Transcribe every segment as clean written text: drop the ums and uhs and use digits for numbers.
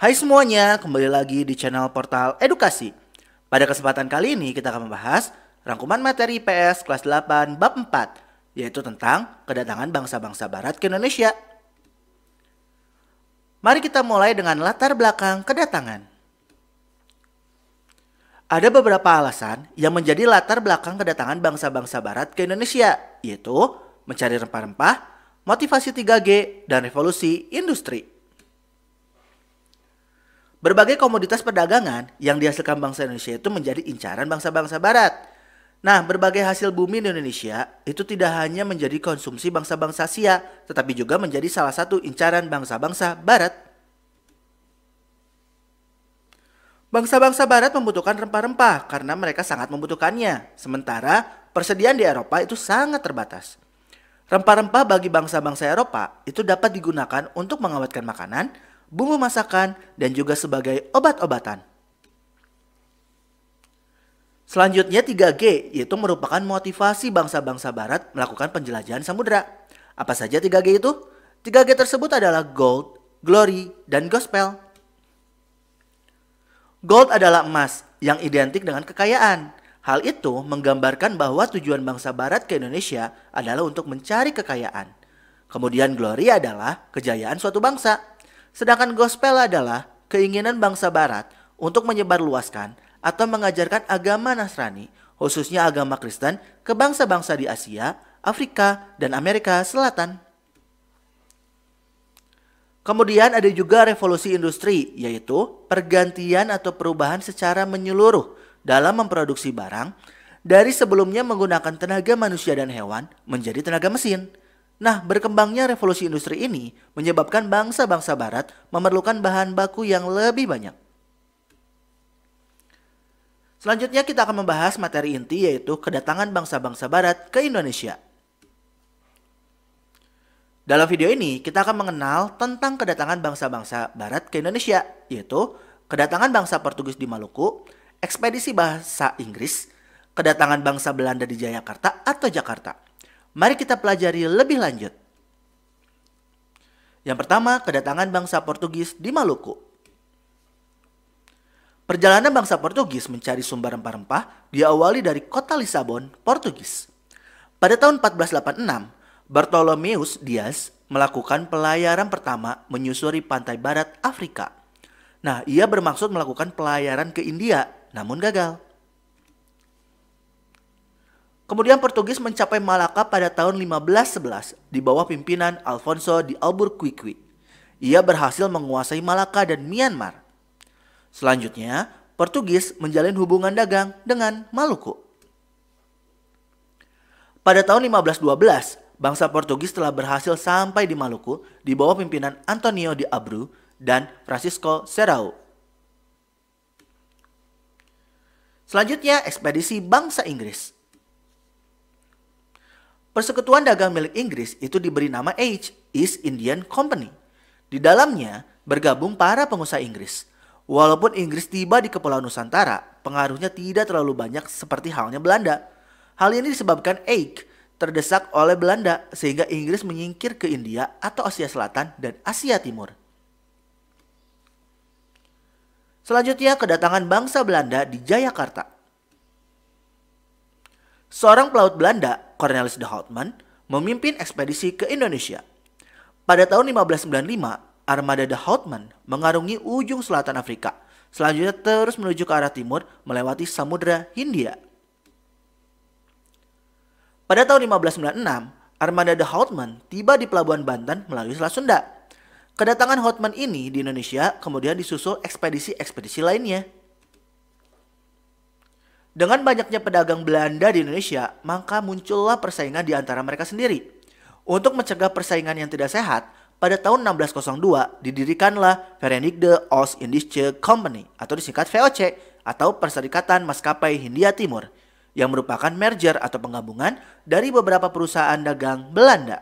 Hai semuanya, kembali lagi di channel Portal Edukasi. Pada kesempatan kali ini kita akan membahas rangkuman materi IPS kelas 8 bab 4, yaitu tentang kedatangan bangsa-bangsa barat ke Indonesia. Mari kita mulai dengan latar belakang kedatangan. Ada beberapa alasan yang menjadi latar belakang kedatangan bangsa-bangsa barat ke Indonesia, yaitu mencari rempah-rempah, motivasi 3G, dan revolusi industri. Berbagai komoditas perdagangan yang dihasilkan bangsa Indonesia itu menjadi incaran bangsa-bangsa barat. Nah, berbagai hasil bumi di Indonesia itu tidak hanya menjadi konsumsi bangsa-bangsa Asia, tetapi juga menjadi salah satu incaran bangsa-bangsa barat. Bangsa-bangsa barat membutuhkan rempah-rempah karena mereka sangat membutuhkannya, sementara persediaan di Eropa itu sangat terbatas. Rempah-rempah bagi bangsa-bangsa Eropa itu dapat digunakan untuk mengawetkan makanan, bumbu masakan, dan juga sebagai obat-obatan. Selanjutnya 3G, yaitu merupakan motivasi bangsa-bangsa barat melakukan penjelajahan samudera. Apa saja 3G itu? 3G tersebut adalah gold, glory, dan gospel. Gold adalah emas yang identik dengan kekayaan. Hal itu menggambarkan bahwa tujuan bangsa barat ke Indonesia adalah untuk mencari kekayaan. Kemudian glory adalah kejayaan suatu bangsa. Sedangkan gospel adalah keinginan bangsa barat untuk menyebarluaskan atau mengajarkan agama Nasrani, khususnya agama Kristen, ke bangsa-bangsa di Asia, Afrika, dan Amerika Selatan. Kemudian ada juga revolusi industri, yaitu pergantian atau perubahan secara menyeluruh dalam memproduksi barang dari sebelumnya menggunakan tenaga manusia dan hewan menjadi tenaga mesin. Nah, berkembangnya revolusi industri ini menyebabkan bangsa-bangsa barat memerlukan bahan baku yang lebih banyak. Selanjutnya kita akan membahas materi inti, yaitu kedatangan bangsa-bangsa barat ke Indonesia. Dalam video ini kita akan mengenal tentang kedatangan bangsa-bangsa barat ke Indonesia, yaitu kedatangan bangsa Portugis di Maluku, ekspedisi bahasa Inggris, kedatangan bangsa Belanda di Jayakarta atau Jakarta. Mari kita pelajari lebih lanjut. Yang pertama, kedatangan bangsa Portugis di Maluku. Perjalanan bangsa Portugis mencari sumber rempah-rempah diawali dari kota Lisabon, Portugis. Pada tahun 1486, Bartolomeus Dias melakukan pelayaran pertama menyusuri pantai barat Afrika. Nah, ia bermaksud melakukan pelayaran ke India, namun gagal. Kemudian Portugis mencapai Malaka pada tahun 1511 di bawah pimpinan Alfonso de Albuquerque. Ia berhasil menguasai Malaka dan Myanmar. Selanjutnya, Portugis menjalin hubungan dagang dengan Maluku. Pada tahun 1512, bangsa Portugis telah berhasil sampai di Maluku di bawah pimpinan Antonio de Abreu dan Francisco Serrao. Selanjutnya, ekspedisi bangsa Inggris. Persekutuan dagang milik Inggris itu diberi nama East Indian Company. Di dalamnya bergabung para pengusaha Inggris. Walaupun Inggris tiba di Kepulauan Nusantara, pengaruhnya tidak terlalu banyak seperti halnya Belanda. Hal ini disebabkan Eik terdesak oleh Belanda sehingga Inggris menyingkir ke India atau Asia Selatan dan Asia Timur. Selanjutnya kedatangan bangsa Belanda di Jayakarta. Seorang pelaut Belanda, Cornelis de Houtman, memimpin ekspedisi ke Indonesia. Pada tahun 1595, armada de Houtman mengarungi ujung selatan Afrika, selanjutnya terus menuju ke arah timur melewati Samudra Hindia. Pada tahun 1596, armada de Houtman tiba di Pelabuhan Banten melalui Selat Sunda. Kedatangan Houtman ini di Indonesia kemudian disusul ekspedisi-ekspedisi lainnya. Dengan banyaknya pedagang Belanda di Indonesia, maka muncullah persaingan di antara mereka sendiri. Untuk mencegah persaingan yang tidak sehat, pada tahun 1602 didirikanlah Verenigde Oost-Indische Company atau disingkat VOC atau Perserikatan Maskapai Hindia Timur yang merupakan merger atau penggabungan dari beberapa perusahaan dagang Belanda.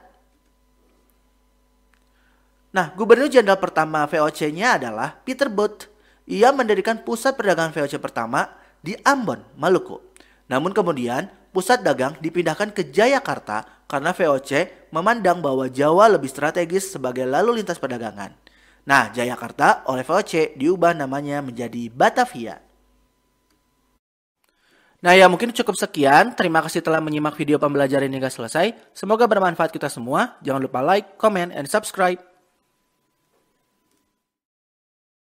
Nah, Gubernur Jenderal pertama VOC-nya adalah Peter Booth. Ia mendirikan pusat perdagangan VOC pertama di Ambon, Maluku. Namun kemudian pusat dagang dipindahkan ke Jayakarta karena VOC memandang bahwa Jawa lebih strategis sebagai lalu lintas perdagangan. Nah, Jayakarta oleh VOC diubah namanya menjadi Batavia. Nah ya mungkin cukup sekian. Terima kasih telah menyimak video pembelajaran hingga selesai. Semoga bermanfaat kita semua. Jangan lupa like, comment, and subscribe.